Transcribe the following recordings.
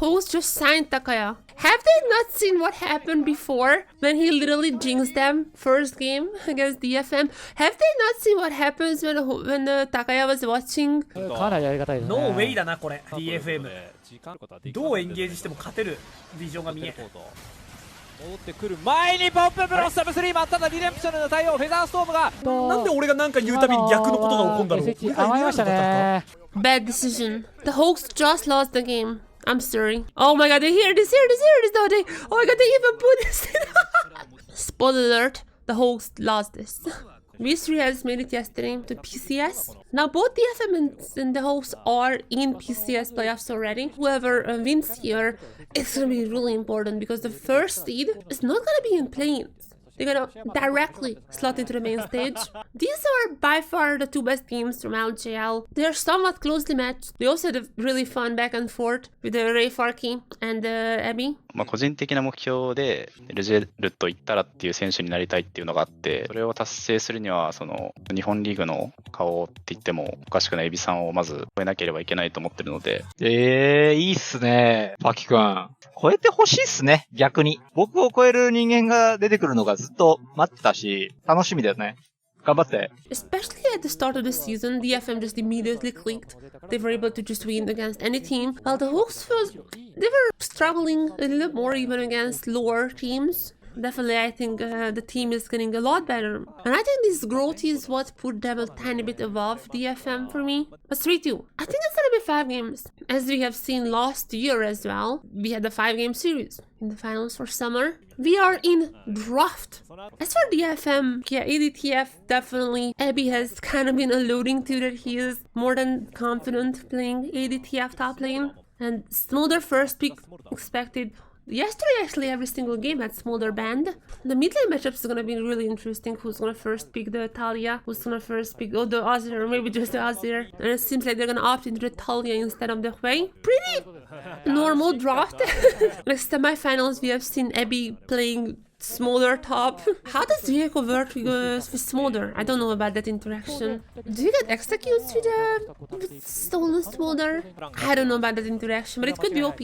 host just signed Takaya. Have they not seen what happened before when he literally jinxed them first game against DFM? Have they not seen what happens when Takaya was watching? かなりやり方いですね。ノーウェイだなこれ DFM どうエンゲージしても勝てるビジョンが見え戻ってくる前にポップブロッサム3マンただリデンプションの対応フェザーストームがなんで俺が何か言うたびに逆のことが起こるんだろう SHG 余りましたね。 Bad decision. The host just lost the game. I'm sorry. Oh my god, they hear this, no, they, oh my god, they even put this in. Spoiler alert, the host lost this. V3 has made it yesterday to PCS. Now both DFM and the host are in PCS playoffs already. Whoever wins here, it's gonna be really important because the first seed is not gonna be in planes. They're gonna directly slot into the main stage. These are by far the two best teams from LJL. They're somewhat closely matched. They also had a really fun back and forth with the Ray Farkey and Abby. 個人的な目標で LJL と言ったらっていう選手になりたいっていうのがあって、それを達成するにはその日本リーグの顔って言ってもおかしくないエビさんをまず超えなければいけないと思ってるので。いいっすね、パキくん。超えてほしいっすね、逆に。僕を超える人間が出てくるのがずっと待ってたし、楽しみだよね。頑張って。 Especially at the start of the season, DFM just immediately clicked. They were able to just win against any team, while the hosts they were struggling a little more even against lower teams. Definitely, I think the team is getting a lot better. And I think this growth is what put them a tiny bit above DFM for me. But 3-2. I think it's gonna be 5 games. As we have seen last year as well, we had the 5-game series in the finals for summer. We are in draft. As for DFM, yeah, ADTF definitely. Abby has kind of been alluding to that he is more than confident playing ADTF top lane. And Smolder first pick expected. Yesterday, actually, every single game had Smolder banned. The mid lane matchups is gonna be really interesting. Who's gonna first pick the Talia? Who's gonna first pick the Azir? Or maybe just the Azir? And it seems like they're gonna opt into the Talia instead of the Hui. Pretty normal draft. Like semifinals, we have seen Abby playing Smolder top. How does Diego work with Smolder? I don't know about that interaction. Do you get executes with stolen Smolder? I don't know about that interaction, but it could be OP.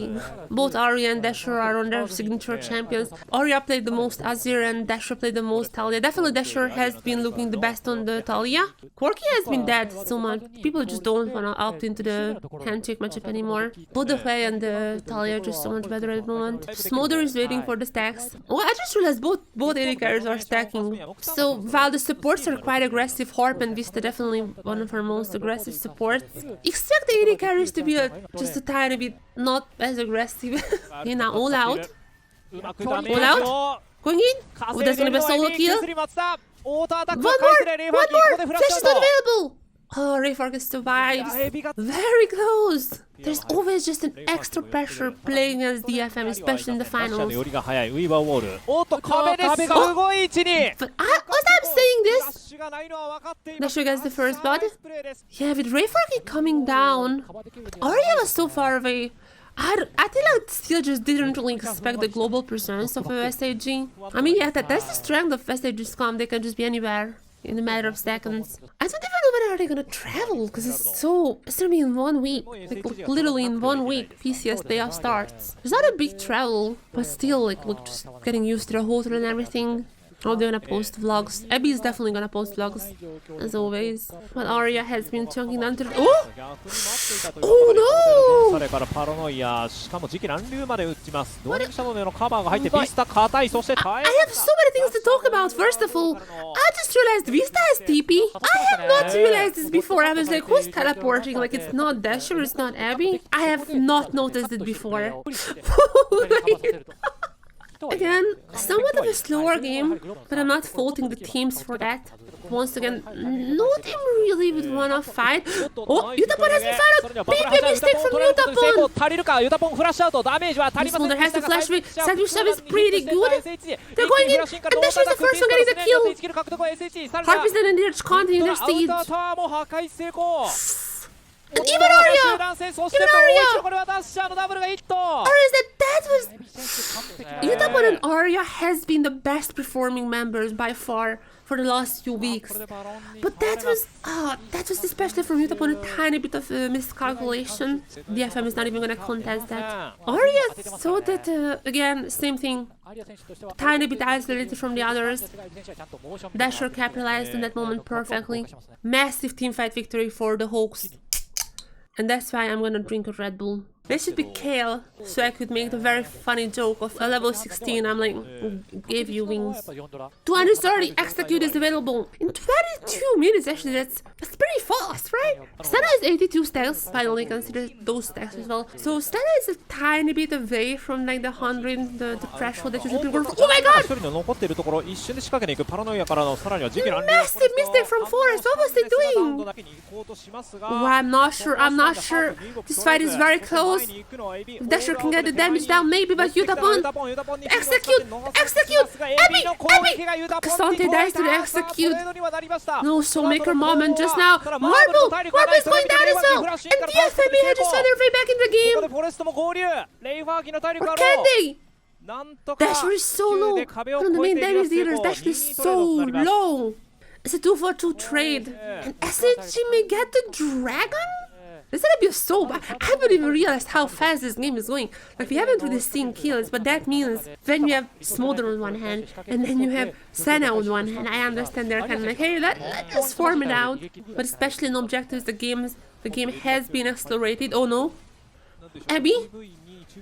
Both Arya and Dasher are on their signature champions. Arya played the most Azir and Dasher played the most Talia. Definitely Dasher has been looking the best on the Talia. Quirky has been dead so much. People just don't want to opt into the handshake matchup anymore. Both the Hui and the Talia are just so much better at the moment. Smolder is waiting for the stacks. Oh, I just realized both AD carries are stacking. So while the supports are quite aggressive, Harp and Vista definitely one of our most aggressive supports. Expect the AD carries to be just a tiny bit not as aggressive. Okay, now all out. All out. Going in. Oh, that's gonna be a solo kill. One more! Flash is not available! Oh, Rayfark survives. Very close. There's always just an extra pressure playing against DFM, especially in the finals. But as I'm saying this, Dasher gets the first blood. Yeah, with Rayfark coming down, but Arya was so far away. I think I still just didn't really expect the global presence of a SHG. I mean, yeah, that's the strength of SHG's scum. They can just be anywhere in a matter of seconds. I don't even know when they're gonna travel, because it's gonna be in 1 week. Like literally in 1 week, PCS playoff starts. It's not a big travel, but still, like, look, just getting used to the hotel and everything. Oh, they're gonna post vlogs. Abby is definitely gonna post vlogs, as always. But Arya has been chunking down to the... Oh! Oh no! I have so many things to talk about. First of all, I just realized Vista has TP. I have not realized this before. I was like, who's teleporting? Like, it's not Dasher, it's not Abby. I have not noticed it before. Again, somewhat of a slower game, but I'm not faulting the teams for that. Once again, no team really would wanna fight. Oh, Yutapon has been found out! Big mistake from Yutapon! This Smolder has to flash away. Sandwich Shove is pretty good. They're going in, and Dasher is the first one getting the kill. Harp is then in there to continue their siege. And even Arya! Even Arya! Arya said that was... Yutapon and Arya has been the best performing members by far for the last few weeks. But that was especially from Utah upon a tiny bit of miscalculation. DFM is not even gonna contest that. Arya saw that again, same thing. Tiny bit isolated from the others. Dasher capitalized on that moment perfectly. Massive teamfight victory for the Hawks. And that's why I'm gonna drink a Red Bull. This should be kale, so I could make the very funny joke of a level 16, I'm like, gave you wings. 230 execute is available in 22 minutes, actually, that's pretty fast, right? Stella has 82 stacks, finally consider those stacks as well. So Stella is a tiny bit away from like the 100, the threshold that you should be going for. Oh my god! Massive mistake from Forest, what was they doing? Oh, I'm not sure. This fight is very close. Dasher can get the damage down, maybe, but Utapon. Execute! Abby! Cassante dies to the execute. No Soulmaker moment just now. Marble is going down as well. And DFM had just found their way back in the game. Or can they? Dasher is so low. One of the main damage dealers, Dasher is so low. It's a 2-for-2 trade. And SHG may get the dragon? This is gonna be a soap. I haven't even realized how fast this game is going. Like, we haven't really seen kills, but that means when you have Smolder on one hand and then you have Senna on one hand, I understand they're kind of like, hey, let's just farm it out. But especially in objectives, the game has been accelerated. Oh no, Abby?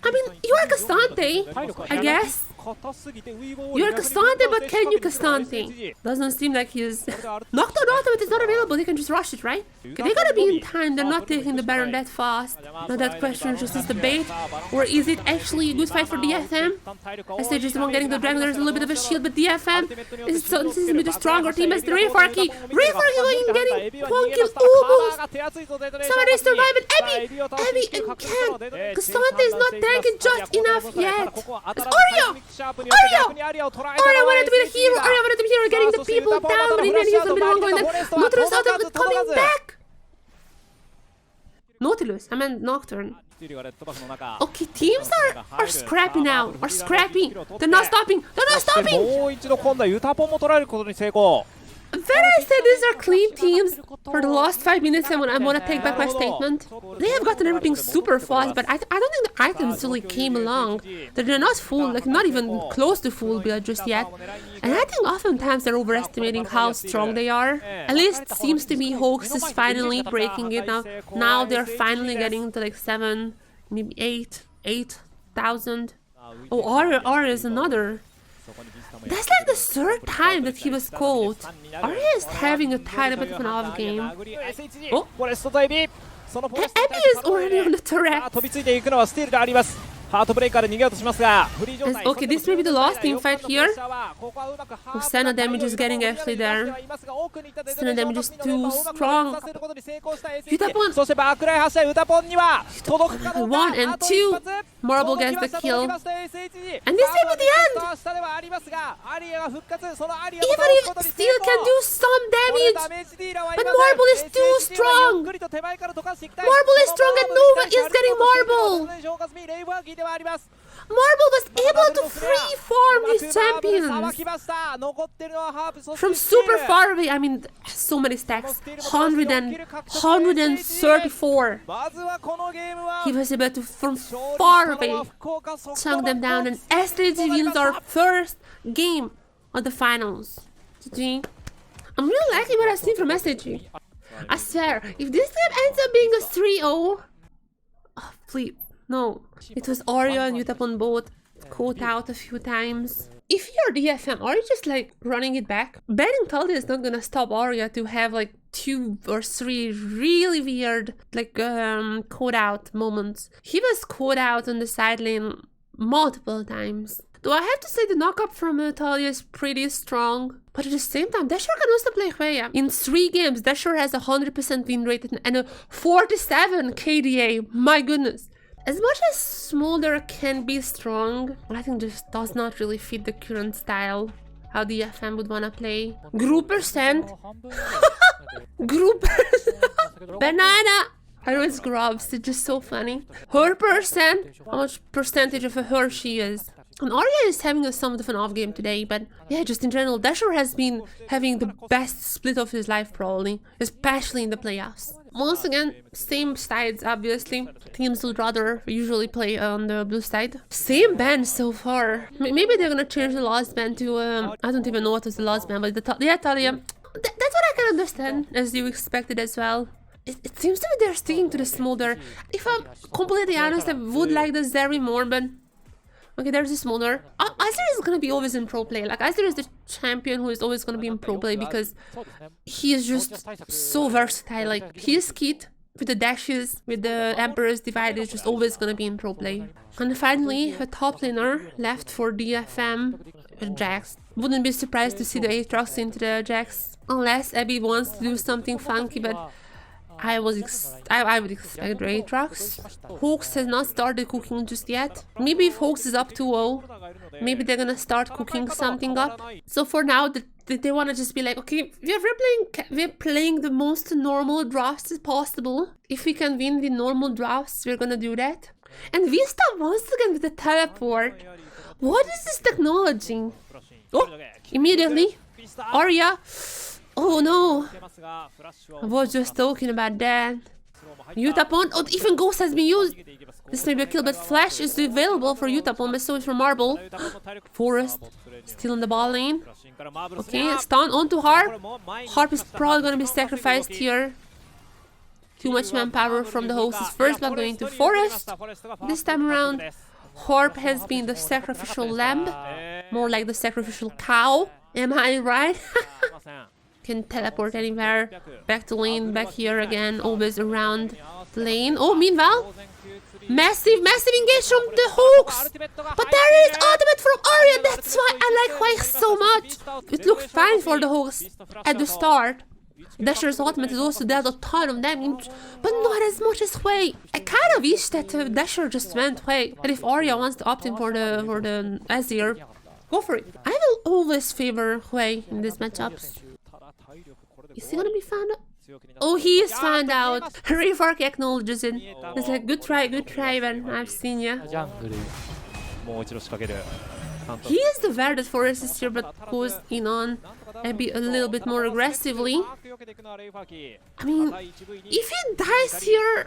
I mean, you are Cassante, I guess. You're Cassante, but can you Cassante? Doesn't seem like he's... Knockdown ultimate is not available, they can just rush it, right? Okay, they gotta be in time, they're not taking the Baron that fast. Now that question just is the bait. Or is it actually a good fight for DFM? SHG is the one getting the dragon, there's a little bit of a shield, but DFM is going to be the stronger team as the Rayfarky. Rayfarky going getting one kill almost. Somebody survived, Abby and Ken. Cassante is not tanking just enough yet. It's Arya! Arya wanted to be the hero. Arya wanted to be the hero, getting the people down, but he was a bit wrong going there. Nautilus out of coming back. Nautilus, I meant Nocturne. Okay, teams are scrappy now. Are scrappy. They're not stopping. When I said these are clean teams, for the last 5 minutes I want to take back my statement. They have gotten everything super fast, but I don't think the items really came along. They're not full, like not even close to full build just yet. And I think oftentimes they're overestimating how strong they are. At least it seems to be Hawks is finally breaking it now. Now they're finally getting to like 7, maybe 8,000. Oh, Arya is another. That's like the third time that he was caught. Arya is having a tiny bit of an off game. Oh! Abby is already on the turret. Okay, this may be the last team fight here. Oh, Senna damage is getting actually there. Senna damage is too strong. Utapon! 1 and 2. Marble gets the kill. And this may be the end! Even if Steel can do some damage, but Marble is too strong! Marble is strong and no one is getting Marble! Marble was able to free farm his champions from super far away. I mean, so many stacks. 134. He was able to, from far away, chunk them down, and SHG wins our first game of the finals. GG. I'm really liking what I've seen from SHG. I swear, if this game ends up being a 3-0, oh, please. No, it was Arya and Utapon both caught out a few times. If you're DFM, are you just like running it back? Banning Taldi is not gonna stop Arya to have like 2 or 3 really weird like caught out moments. He was caught out on the side lane multiple times. Though I have to say the knockup from Talia is pretty strong. But at the same time, Dasher can also play Hueya. In 3 games, Dasher has a 100% win rate and a 47 KDA. My goodness. As much as Smolder can be strong, I think this does not really fit the current style. How the DFM would wanna play. Group percent. Group Banana. I know it's grubs, it's just so funny. Her percent. How much percentage of a her she is? And Arya is having a somewhat of an off game today, but yeah, just in general, Dasher has been having the best split of his life probably, especially in the playoffs. Once again, same sides obviously. Teams would rather usually play on the blue side. Same band so far. Maybe they're gonna change the last band to, I don't even know what was the last band, but yeah, Talia. That's what I can understand, as you expected as well. It seems to me they're sticking to the smolder. If I'm completely honest, I would like the Zeri more, but... Okay, there's a smolder. Azir is gonna be always in pro play. Like, Azir is the champion who is always gonna be in pro play because he is just so versatile. Like, his kit with the dashes, with the Emperor's Divide is just always gonna be in pro play. And finally, a top laner left for DFM, Jax. Wouldn't be surprised to see the Aatrox into the Jax. Unless Abby wants to do something funky, but... I would expect Aatrox. Hawks has not started cooking just yet. Maybe if Hawks is up 2-0, maybe they're gonna start cooking something up. So for now, they wanna just be like, okay, we're playing the most normal drafts as possible. If we can win the normal drafts, we're gonna do that. And Vista once again with the teleport. What is this technology? Oh, immediately, Arya. Oh no, I was just talking about that. Utapon, oh, even Ghost has been used. This may be a kill, but Flash is available for Utapon, but so is for Marble. Forest, still in the ball lane. Okay, stun onto Harp. Harp is probably going to be sacrificed here. Too much manpower from the hosts. First blood going to Forest. This time around, Harp has been the sacrificial lamb. More like the sacrificial cow. Am I right? Can teleport anywhere. Back to lane, back here again, always around the lane. Oh, meanwhile, massive engage from the Hawks. But there is ultimate from Arya. That's why I like Hawks so much. It looked fine for the Hawks at the start. Dasher's ultimate is also dealt a ton of damage, but not as much as Hui. I kind of wish that Dasher just went Hui. And if Arya wants to opt in for the Azir, go for it. I will always favor Hui in these matchups. Is he gonna be found out? Oh, he is found out. Refark acknowledges it. It's like, good try, man. I've seen ya. He is the Verdant Forest here, but goes in on Abby a little bit more aggressively. I mean, if he dies here...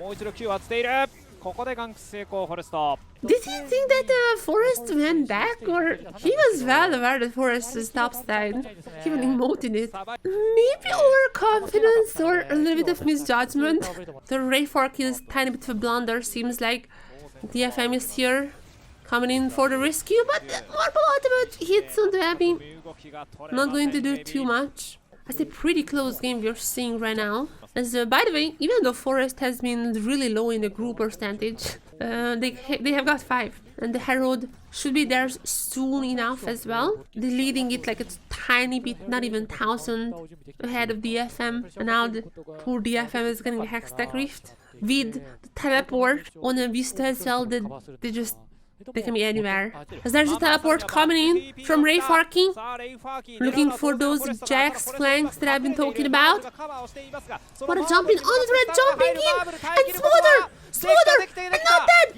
Did he think that the Forest went back, or he was well aware that Forest's top side, even emoted it? Maybe overconfidence or a little bit of misjudgment. The Rayfork is a tiny bit of a blunder, seems like. DFM is here, coming in for the rescue, but Marble ultimate hits on the Abby. Not going to do too much. It's a pretty close game we're seeing right now. As by the way, even though Forest has been really low in the group percentage, they have got 5, and the Herald should be there soon enough as well. They're leading it like a tiny bit, not even 1,000 ahead of DFM, and now the poor DFM is getting a Hextech Rift with the teleport on a Vista as well. They can be anywhere. As there's a teleport coming in from Rayfarking, looking for those Jax flanks that I've been talking about. What a jumping on the red, jumping in, and Smolder, and not dead.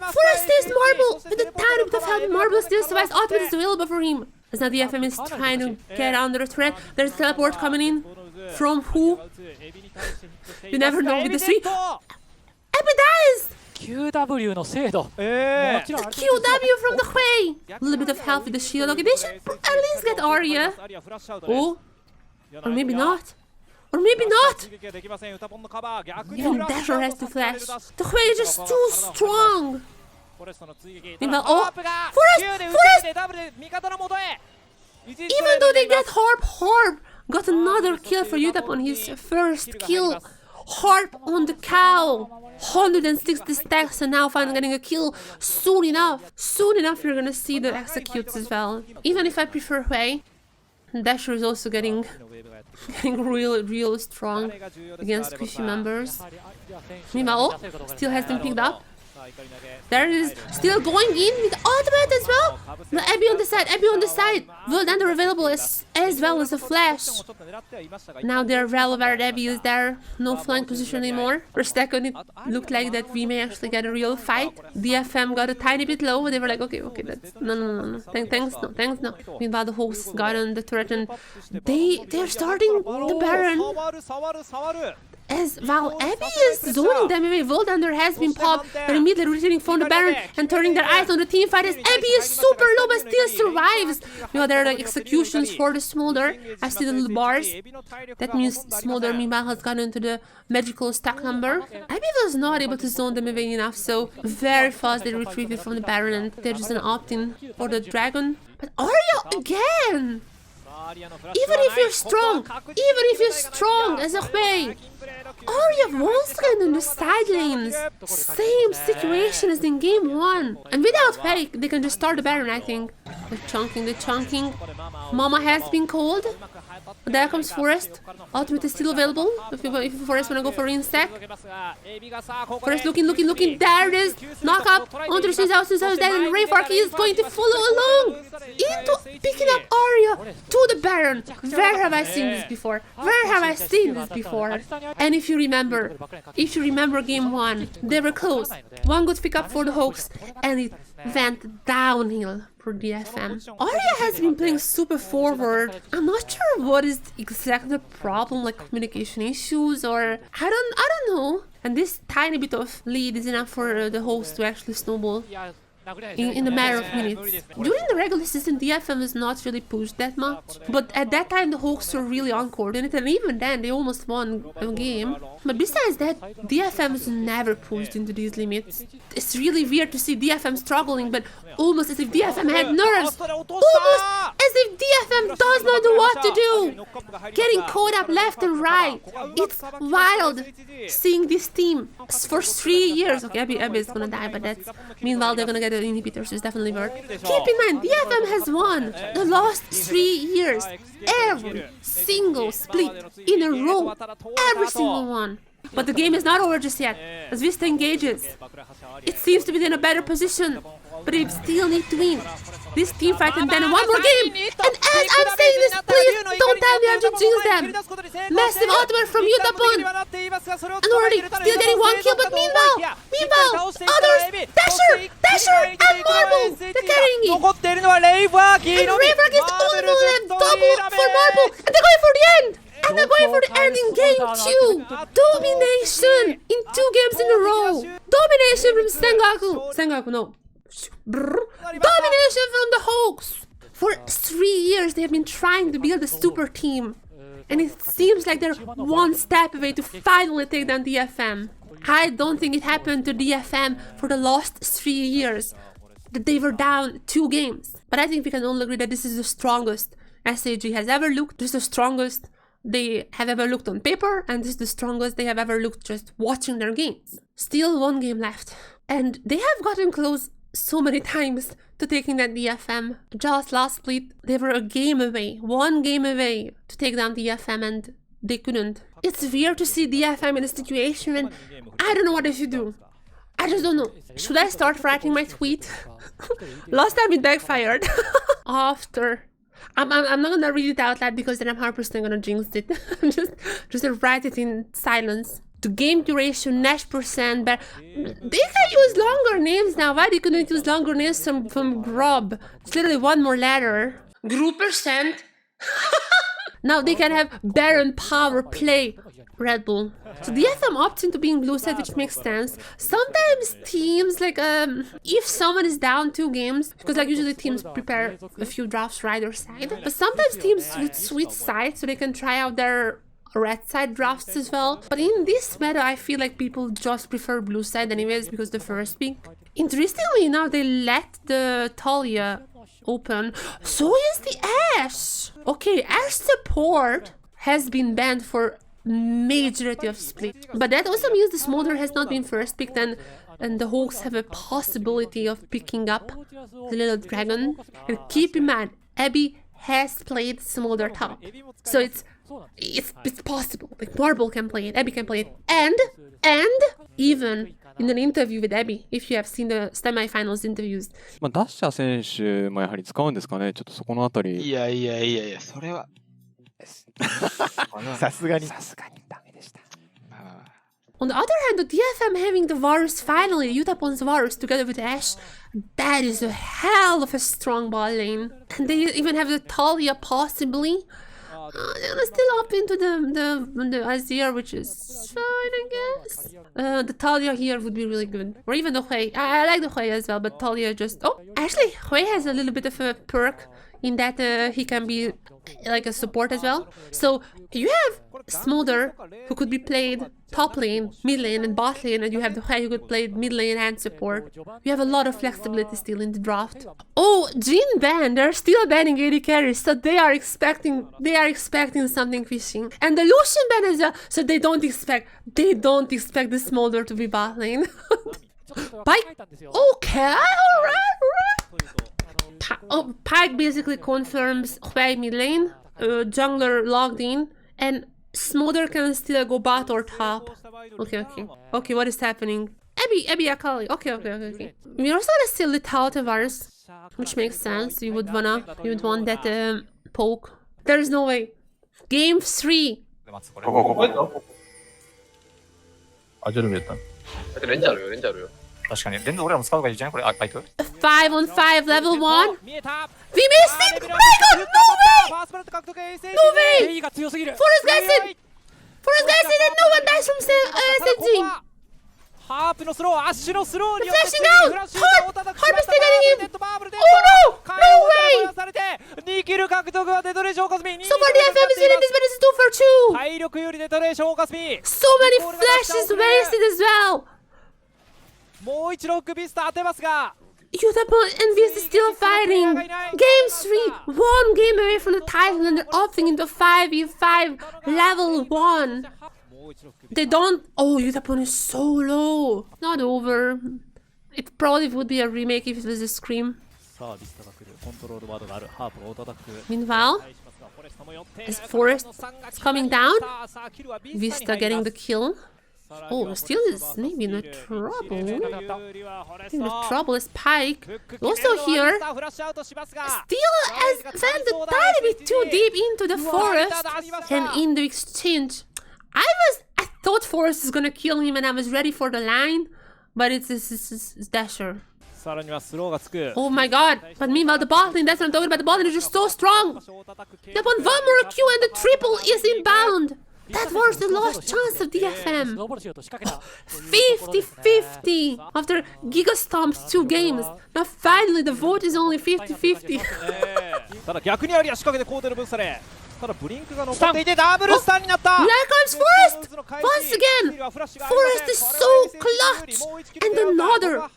Forest is Marble with the tiny bit of help. Marble still survives. Ultimate is available for him. As now the FM is trying to get under the threat. There's a teleport coming in from who? You never know with the 3. Abby dies. QW の精度。QW from the Hui! A little bit of help with the shield. Okay, they should at least get Arya. Oh, or maybe not. Or maybe not! Even Dasher has to flash. The Hui is just too strong! Meanwhile, oh! Forest! Even though they get Harp got another kill for Utap on his first kill. Harp on the cow! 160 stacks, and now finally getting a kill. Soon enough you're gonna see the executes as well. Even if I prefer Hui, Dasher is also getting real strong against squishy members. Meanwhile, still has been picked up. There is still going in with ultimate as well. No, Abby on the side, Abby on the side. World Ender available as well as a flash. Now they're well aware that Abby is there. No flank position anymore. For a second it looked like that we may actually get a real fight. DFM got a tiny bit low. They were like, okay, that's no. Thanks, no. Meanwhile the hosts got on the turret and they're starting the Baron. As while Abby is zoning them away, World Ender has been popped. They're immediately retreating from the Baron and turning their eyes on the team fight as Abby is super low but still survives. You know, there are like executions for the Smolder. I see the little bars. That means Smolder meanwhile has gone into the magical stack number. Abby was not able to zone them away enough, so very fast they retrieved from the Baron and they're just an opt-in for the Dragon. But Arya again! Even if you're strong as a Hui, Arya once again in the side lanes. Same situation as in game 1. And without Hui, they can just start the Baron, I think. The chunking. Mama has been called. There comes Forest. Ultimate is still available. If Forest wanna go for Insect. Forest looking. There it is. Knock up onto the Swiss House dead, and Rayfark is going to follow along into picking up Arya to the Baron. Where have I seen this before? And if you remember game 1, they were close. One good pick up for the Hawks, and it went downhill for DFM. Arya has been playing super forward. I'm not sure what is exactly the problem, like communication issues or I don't know. And this tiny bit of lead is enough for the host to actually snowball in a matter of minutes. During the regular season, DFM was not really pushed that much, but at that time the Hawks were really uncoordinated, and even then they almost won a game. But besides that, DFM was never pushed into these limits. It's really weird to see DFM struggling, but almost as if DFM had nerves. Almost as if DFM does not know what to do. Getting caught up left and right. It's wild seeing this team for 3 years. Okay, Abby is gonna die, but that's... Meanwhile, they're gonna get the inhibitors, so it's definitely worth. Keep in mind, DFM has won the last 3 years. Every single split in a row. Every single one. But the game is not over just yet, as Vista engages. It seems to be in a better position, but they still need to win this team fight and then one more game. And as I'm saying this, please don't tell me I have to jinx them. Massive ultimate from Yutapon. And already still getting one kill, but meanwhile, others, Dasher, and Marble, they're carrying it. And Rayfark is on double for Marble, and they're going for the end. And they're going for the end in game 2. Domination in 2 games in a row. Domination from Sengaku, no. Domination from the Hawks. For 3 years they have been trying to build a super team. And it seems like they're one step away to finally take down DFM. I don't think it happened to DFM for the last 3 years. That they were down 2 games. But I think we can all agree that this is the strongest SHG has ever looked. This is the strongest they have ever looked on paper, and this is the strongest they have ever looked just watching their games. Still 1 game left. And they have gotten close so many times to taking that DFM. Just last split, they were a game away, 1 game away to take down DFM, and they couldn't. It's weird to see DFM in a situation and I don't know what I should do. I just don't know. Should I start writing my tweet? Last time it backfired. After... I'm not gonna read it out loud because then I'm 100% gonna jinx it. just write it in silence. To game duration, Nash percent, but they can use longer names now. Why they couldn't use longer names from Grob? It's literally 1 more letter. Group percent. Now they can have Baron power play Red Bull. So DFM opts into being blue side, which makes sense. Sometimes teams, like, if someone is down 2 games, because like usually teams prepare a few drafts for either side, but sometimes teams would switch sides so they can try out their red side drafts as well. But in this meta, I feel like people just prefer blue side anyways, because the first pick. Interestingly enough, they let the Talia open. So is the Ashe. Okay, Ashe support has been banned for majority of split, but that also means the Smolder has not been first picked, and the Hawks have a possibility of picking up the little dragon. And keep in mind, Abby has played Smolder top, so it's It's possible. Like Marble can play it, Abby can play it, and even in an interview with Abby, if you have seen the semi-finals interviews, まあ、ダッシャー選手もやはり使うんですかね、ちょっとそこのあたり。いやいやいやいや、それは。さすがにダメでした。on the other hand, the DFM having the Varus finally, Utapon's Varus together with Ashe, that is a hell of a strong bot lane. And they even have the Talia possibly. They're still up into the Azir, which is fine, I guess. The Talia here would be really good. Or even the Hui. I like the Hui as well, but Talia just... Oh, actually, Hui has a little bit of a perk in that he can be like a support as well. So you have Smolder, who could be played top lane, mid lane, and bot lane, and you have the Hui who could play mid lane and support. You have a lot of flexibility still in the draft. Oh, Jhin ban! They're still banning AD carries, so they are expecting something fishy. And the Lucian ban as well, so they don't expect the Smolder to be bot lane. Pike. Okay, alright. Pike basically confirms Hui mid lane, jungler logged in, and Smolder can still go bot or top. Okay, what is happening? Abby Akali. Okay. We also gonna still lethal Varus, which makes sense. You would want that poke. There's no way. Game 3.確かに連動俺らも使う方がいいじゃんこれ。あ、バイク 5 on 5 level 1. 見えた We missed it! Oh my god! No way! No way! が強すぎる Forest guys in! Forest guys in and no one dies from SHG! ハープのスロー、アッシュのスローによって Flashing out! フラッシュを叩きました Harvest getting in! ネットバーブルで Oh no! No way! されて2キル獲得はデトレーションオーカスミ So far DFM is winning this, but it's 2 for 2! 体力有利デトレーションオーカスミ So many flashes wasted as well! もう一度クビスタ当てますが Utapon and Viz is still fighting! Game 3! 1 game away from the title and they're opting into 5v5 level 1! They don't... Oh, Utapon is so low! Not over. It probably would be a remake if it was a Scream. Meanwhile, as Forest is coming down, Vista getting the kill. Oh, still is maybe in a trouble. In the trouble is Pike. Also here, still as went a tiny bit too deep into the forest. And in the exchange, I thought Forest is gonna kill him and I was ready for the line. But it's Dasher. Oh my god. But meanwhile the bot lane, that's what I'm talking about. The bot lane is just so strong. That one more Q and the triple is inbound. That was the last chance of DFM. 50-50 after Giga Stomp's 2 games. Now finally the vote is only 50-50. ただ逆にアリア仕掛けてコーテルブースターただブリンクが残っていてダブルスタンになった Here comes Forest! Once again! Forest is so clutch! And another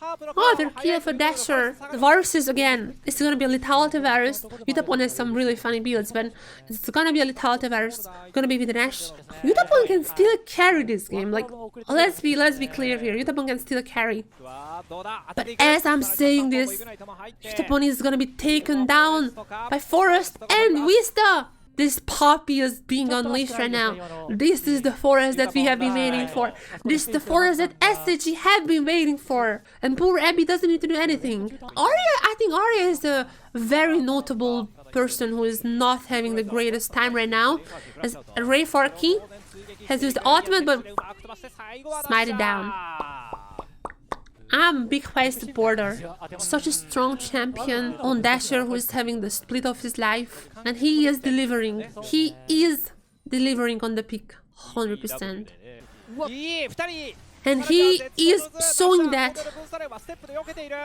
kill for Dasher. The Varus again. It's gonna be a lethality Varus. Utapon has some really funny builds, but it's gonna be a lethality Varus. Gonna be with an Ashe. Utapon can still carry this game. Like, let's be clear here. Utapon can still carry. But as I'm saying this, Utapon is gonna be taken down by Forest and Vista. This puppy is being unleashed right now. This is the Forest that we have been waiting for. This is the Forest that SHG have been waiting for. And poor Abby doesn't need to do anything. I think Arya is a very notable person who is not having the greatest time right now. As Ray Farkey has used the ultimate, but smite it down. I'm a big Hui supporter. Such a strong champion on Dasher who is having the split of his life. And he is delivering. He is delivering on the pick. 100%. And he is showing that.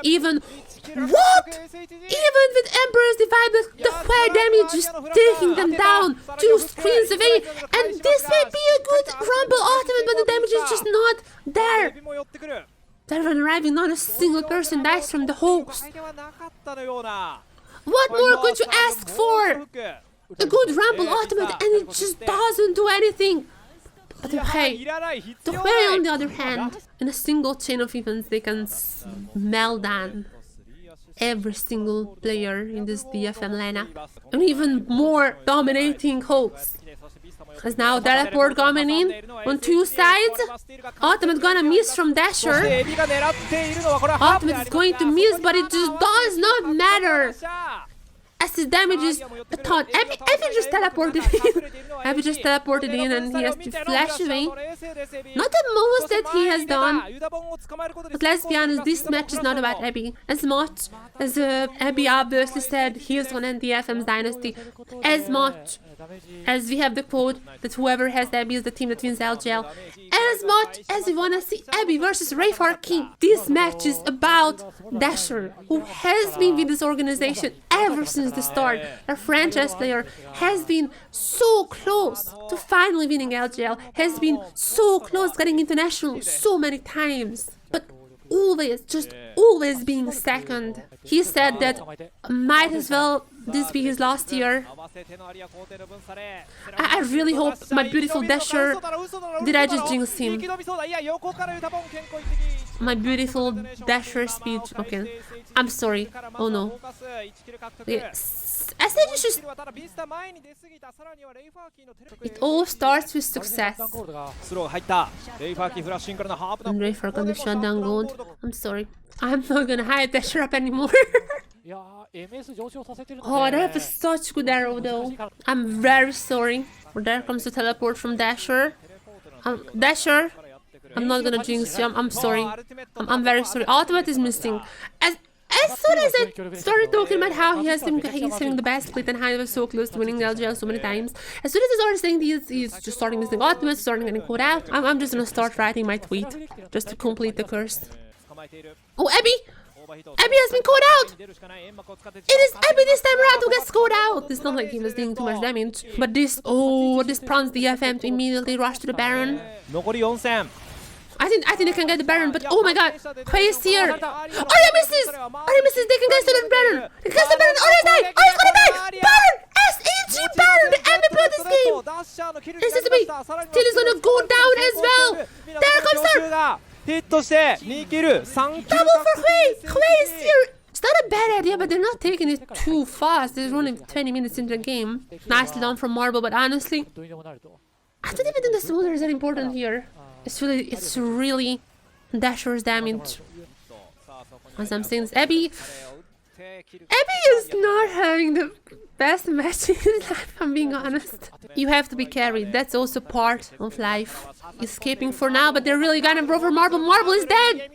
Even... What? Even with Emperor's Divide, the Hui damage is taking them down 2 screens away. And this may be a good Rumble ultimate, but the damage is just not there. They're arriving, not a single person dies from the hoax. What more could you ask for? A good Rumble ultimate and it just doesn't do anything. But the Hui on the other hand, in a single chain of events they can smell down every single player in this DFM lineup. And even more dominating hoax. As now teleport coming in on two sides. Ultimate gonna miss from Dasher. Ultimate is going to miss, but it just does not matter. As his damage is a ton. Abby just teleported in. Abby just teleported in and he has to flash away. Not the most that he has done. But let's be honest, this match is not about Abby. As much as Abby obviously said he is gonna end DFM's Dynasty. As much as we have the quote that whoever has Abby is the team that wins LJL. As much as we wanna see Abby versus Rayfar King, this match is about Dasher, who has been with this organization ever since the start. Our franchise player has been so close to finally winning LJL, has been so close getting international so many times, but always, just always being second. He said that might as well this be his last year. I really hope my beautiful Dasher... Did I just jinx him? My beautiful Dasher speech. Okay. I'm sorry. Oh no. Yes. I said you should... It all starts with success. And Rayfar gonna shut down gold. I'm sorry. I'm not gonna hide Dasher up anymore. Oh, that was such good arrow though. I'm very sorry. There comes the teleport from Dasher. Dasher, I'm not gonna jinx you. I'm sorry. I'm very sorry. Ultimate is missing. As soon as I started talking about how he's having the best split and how he was so close to winning LJL so many times, as soon as I started saying he's just starting missing ultimates, starting getting caught out, I'm just gonna start writing my tweet just to complete the curse. Oh, Abby! Abby has been caught out! It is Abby this time around who gets caught out! It's not like he was doing too much damage. But this prompts the DFM to immediately rush to the Baron. I think they can get the Baron, but oh my god, Quay is here! Arya misses! Arya misses, they can get to the Baron! They can get the Baron! Arya's dying! Arya's gonna die! Baron! SHG Baron! The MVP of this game! This is me! Still is gonna go down as well! There comes her! Double for Quay! Quay is here! It's not a bad idea, but they're not taking it too fast. There's only 20 minutes into the game. Nicely done from Marble, but honestly, I don't even think the smolder is that important here. It's really Dasher's damage. As I'm saying, Abby is not having the best match in his life, if I'm being honest. You have to be carried. That's also part of life. Escaping for now, but they're really gonna go for Marble. Marble is dead!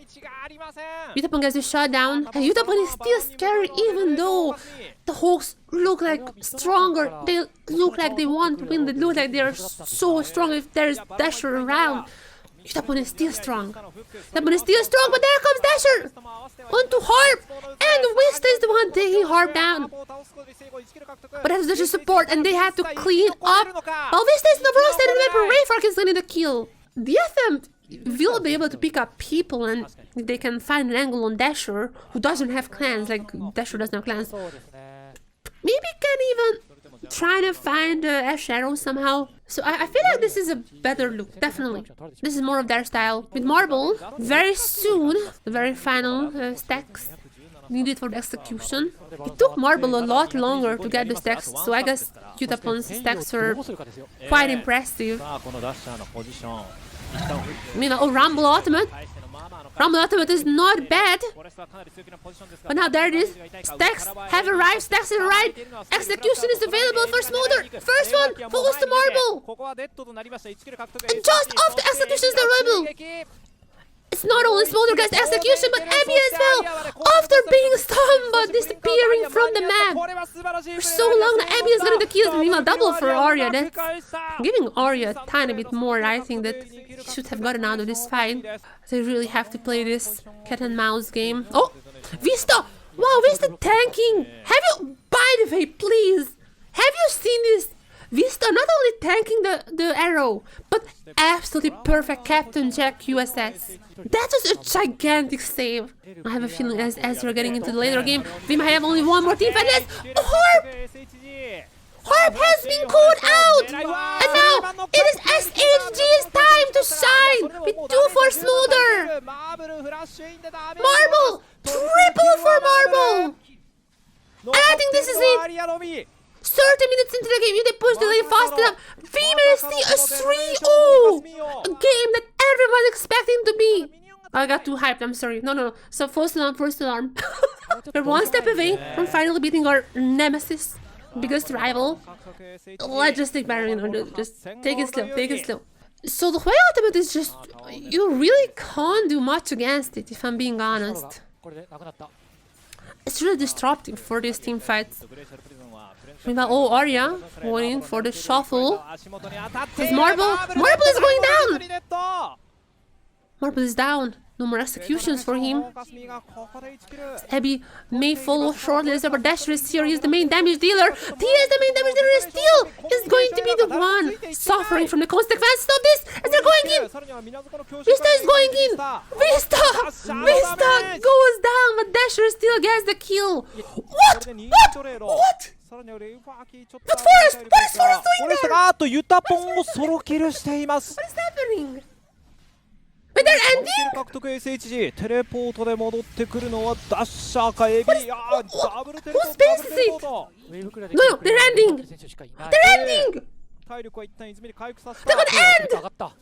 Yutapon gets a shot down. And Yutapon is still scary, even though the Hawks look like stronger. They look like they want to win. They look like they're so strong if there's Dasher around. Yutapon is still strong. Yutapon is still strong, but there comes Dasher! Onto Harp! And Wista is the one taking Harp down. But that's just a support, and they have to clean up. Oh, Wista is in the roster, and remember, Rayfar is getting the kill. DFM will be able to pick up people, and if they can find an angle on Dasher, who doesn't have clans, like Dasher doesn't have clans. Maybe can even try to find Ash Arrow somehow. So I feel like this is a better look, definitely. This is more of their style. With Marble, very soon, the very final stacks needed for the execution. It took Marble a lot longer to get the stacks, so I guess Yutapon's stacks were quite impressive. Meanwhile, Rumble Ultimate. Rumble Ultimate is not bad. But now there it is. Stacks have arrived. Stacks have arrived. Execution is available for Smolder. First one falls to Marble. And just after execution is available. It's not only Smolder gets execution, but Abby as well. After being stunned but disappearing from the map. For so long now, Abby is getting the kills. Meanwhile, double for Arya. That's giving Arya a tiny bit more. I think that he should have gotten out of this fight. They really have to play this cat and mouse game. Oh! Vista! Wow, Vista tanking! Have you... By the way, please! Have you seen this? Vista not only tanking the arrow, but absolutely perfect Captain Jack USS. That was a gigantic save. I have a feeling as we're getting into the later game, we might have only one more team fight left. Harp! Harp has been called out! And now it is SHG's time to shine with 2 for Smolder! Marble! Triple for Marble! And I think this is it! So 30 minutes into the game, if they push the lane fast enough, we may see a 3-0! A game that everyone's expecting to be. I got too hyped, I'm sorry. No. So first alarm. We're one step away from finally beating our nemesis, biggest rival. Let's just take Baron, just take it slow. So the Hwei ultimate is just, you really can't do much against it, if I'm being honest. It's really disruptive for these team fights. Meanwhile, Arya going in for the shuffle. His Marble is going down! Marble is down. No more executions for him. Abby may follow shortly as our Dasher is here. He's the main damage dealer. He is the main damage dealer still. He's going to be the one suffering from the consequences of this as they're going in. Vista is going in. Vista goes down, but Dasher still gets the kill. What? But Forest! What is Forest doing there? あとユタポンをソロキルしています。 What is happening? But they're ending? 獲得 SHG テレポートで戻ってくるのはダッシャーかエビ。ダブルテレポート。 Whose base is it? No, they're ending! They're ending! 体力は一旦泉に回復させ They're た。 gonna end!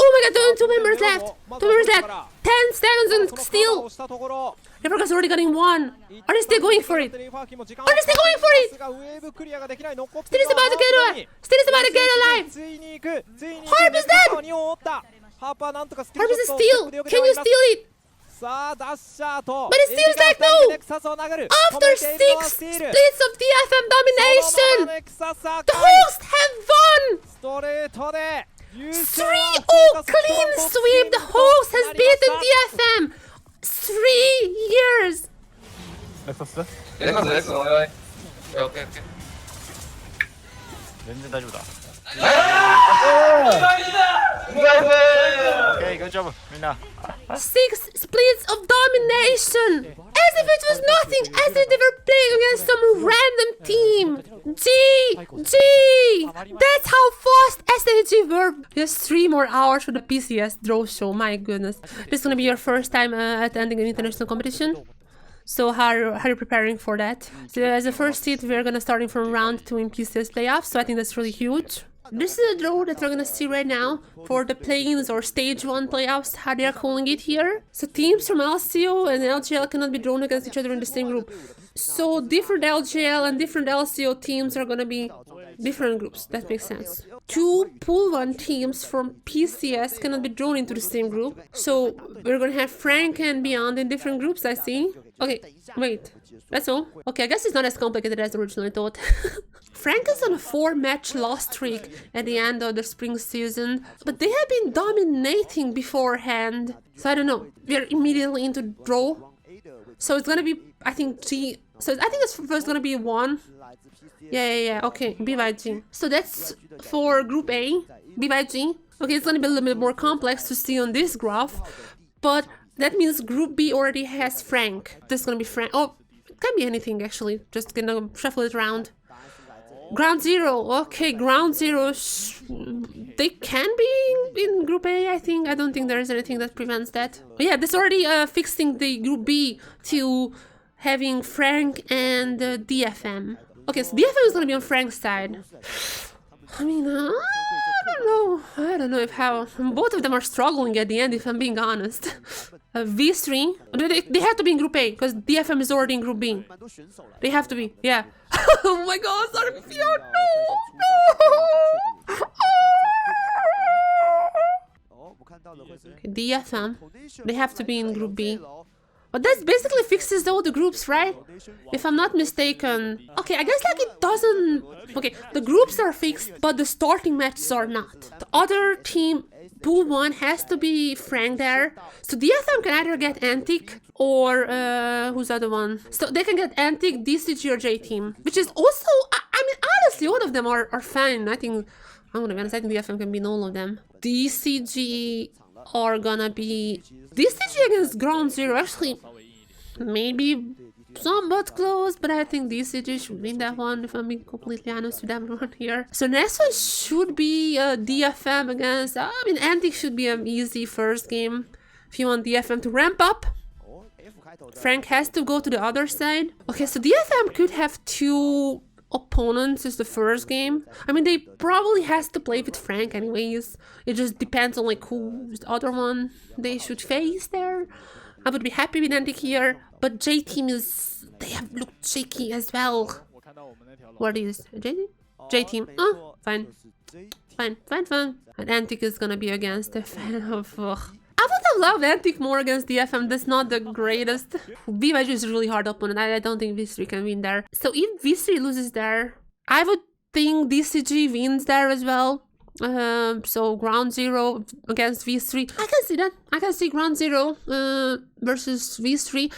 Oh my god, two members left! 2 members left! 10 seconds and still! Replica's already getting one! Are they still going for it? Still is about to get alive! Harp is dead! Harp is still! Can you steal it? But it seems like no! After 6 splits of DFM domination! The hosts have won! 3-0 clean sweep! The host has beaten DFM! 3 years! 全然大丈夫だ。Okay, good job, みんな。6 splits of domination! As if it was nothing! As if they were playing against some random team! G! That's how fast SHG were! Just 3 more hours for the PCS Draw Show, my goodness. This is gonna be your first time attending an international competition? So how are you preparing for that? So as a first seed, we're gonna starting from round 2 in PCS playoffs, so I think that's really huge. This is a draw that we're gonna see right now for the play-ins or stage 1 playoffs, how they are calling it here. So teams from LCO and LJL cannot be drawn against each other in the same group. So different LJL and different LCO teams are gonna be different groups. That makes sense. 2 Pool 1 teams from PCS cannot be drawn into the same group. So we're gonna have Frank and Beyond in different groups, I see. Okay, wait. That's all? Okay, I guess it's not as complicated as originally thought. Frank is on a 4-match loss streak at the end of the spring season, but they have been dominating beforehand. So I don't know. We're immediately into draw. So it's gonna be, I think, G. So I think it's first gonna be 1. Yeah. Okay, B by G. So that's for Group A, B by G. Okay, it's gonna be a little bit more complex to see on this graph, but that means Group B already has Frank. This is gonna be Frank. Oh, it can be anything actually. Just gonna shuffle it around. Ground Zero. Okay, Ground Zero. They can be in Group A, I think. I don't think there is anything that prevents that. But yeah, this already fixing the Group B to having Frank and DFM. Okay, so DFM is gonna be on Frank's side. I mean, I don't know if how both of them are struggling at the end, if I'm being honest. V3, they have to be in Group A because DFM is already in Group B. They have to be, yeah. Oh my God, sorry, no. Okay, DFM, they have to be in Group B. But that basically fixes all the groups, right? If I'm not mistaken. Okay, I guess like it doesn't... Okay, the groups are fixed, but the starting matches are not. The other team, Pool 1, has to be Frank there. So DFM can either get Antic or... who's the other one? So they can get Antic, DCG or J-Team. Which is also... I mean, honestly, all of them are fine. I think... I'm gonna be honest, I think DFM can beat all of them. DCG are gonna be... DCG against Ground Zero, actually, maybe somewhat close, but I think DCG should win that one, if I'm being completely honest with everyone here. So next one should be DFM against... I mean, Antic should be an easy first game. If you want DFM to ramp up, Frank has to go to the other side. Okay, so DFM could have 2 opponents is the first game. I mean, they probably has to play with Frank anyways. It just depends on like who's the other one they should face there. I would be happy with Antic here, but J team is, they have looked shaky as well. What is J team? J team. Oh, fine. Fine. And Antic is gonna be against a fan of. I would have loved Antic more against DFM. That's not the greatest. VVG is a really hard opponent. I don't think V3 can win there. So if V3 loses there, I would think DCG wins there as well. So ground zero against V3. I can see that. I can see ground zero versus V3.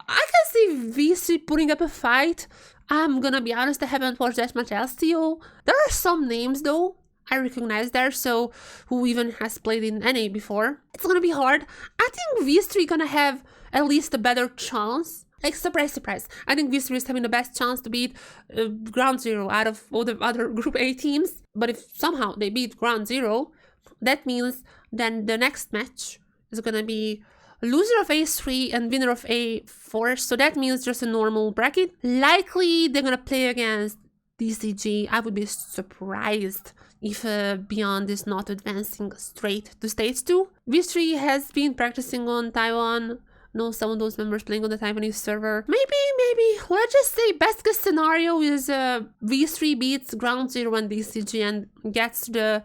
I can see V3 putting up a fight. I'm gonna be honest, I haven't watched that much LCO. There are some names though I recognize there, so who even has played in NA before. It's gonna be hard. I think V3 gonna have at least a better chance. Like, surprise, surprise. I think V3 is having the best chance to beat Ground Zero out of all the other Group A teams. But if somehow they beat Ground Zero, that means then the next match is gonna be loser of A3 and winner of A4. So that means just a normal bracket. Likely they're gonna play against DCG. I would be surprised if Beyond is not advancing straight to stage 2. V3 has been practicing on Taiwan. Know some of those members playing on the Taiwanese server. Maybe, let's just say best case scenario is V3 beats Ground Zero and DCG and gets the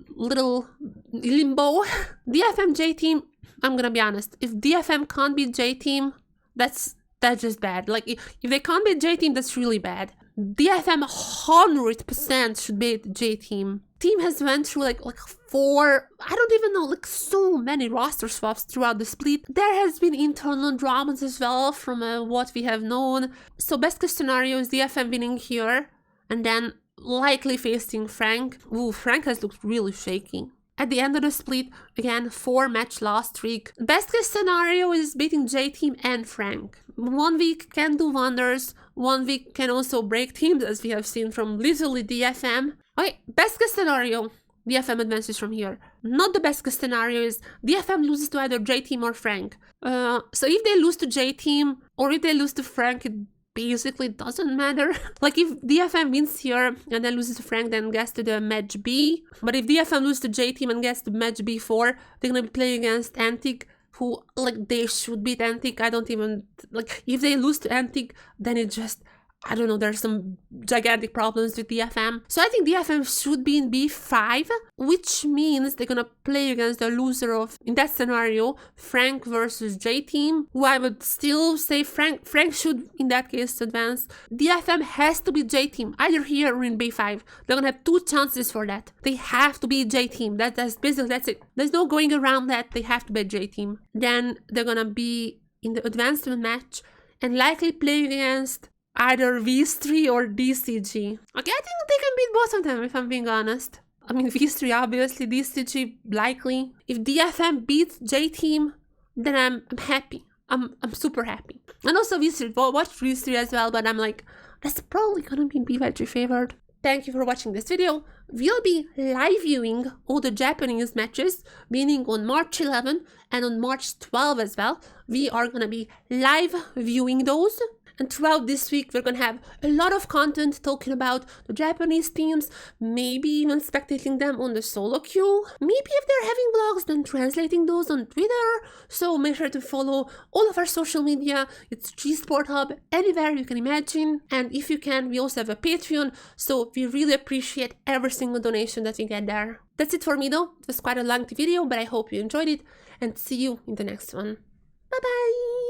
little limbo. DFM J team, I'm gonna be honest, if DFM can't beat J team, that's just bad. Like, if they can't beat J team, that's really bad. DFM 100% should beat J team. Team has went through like 4, I don't even know, like so many roster swaps throughout the split. There has been internal dramas as well from what we have known. So best case scenario is DFM winning here and then likely facing Frank. Ooh, Frank has looked really shaky. At the end of the split, again, 4-match loss streak. Best case scenario is beating J team and Frank. 1 week can do wonders. 1 week can also break teams, as we have seen from literally DFM. Okay, best case scenario, DFM advances from here. Not the best case scenario is DFM loses to either J team or Frank. So if they lose to J team or if they lose to Frank, it basically doesn't matter. Like, if DFM wins here and then loses to Frank, then gets to the match B. But if DFM loses to J team and gets to match B4, they're gonna be playing against Antic, who, like, they should beat Antic. I don't even, like, if they lose to Antic, then it just, I don't know, there's some gigantic problems with DFM. So I think DFM should be in B5, which means they're gonna play against the loser of, in that scenario, Frank versus J team, who I would still say Frank should, in that case, advance. DFM has to be J team, either here or in B5. They're gonna have 2 chances for that. They have to be J team. That's basically, that's it. There's no going around that. They have to be J team. Then they're gonna be in the advancement match and likely play against either V3 or DCG. Okay, I think they can beat both of them, if I'm being honest. I mean, V3 obviously, DCG likely. If DFM beats J team, then I'm happy. I'm super happy. And also V3, watch V3 as well, but I'm like, that's probably gonna be BYG favored. Thank you for watching this video. We'll be live viewing all the Japanese matches, meaning on March 11 and on March 12 as well. We are gonna be live viewing those. And throughout this week, we're gonna have a lot of content talking about the Japanese teams, maybe even spectating them on the solo queue. Maybe if they're having vlogs, then translating those on Twitter. So make sure to follow all of our social media. It's G Sport Hub, anywhere you can imagine. And if you can, we also have a Patreon. So we really appreciate every single donation that we get there. That's it for me though. It was quite a lengthy video, but I hope you enjoyed it. And see you in the next one. Bye bye!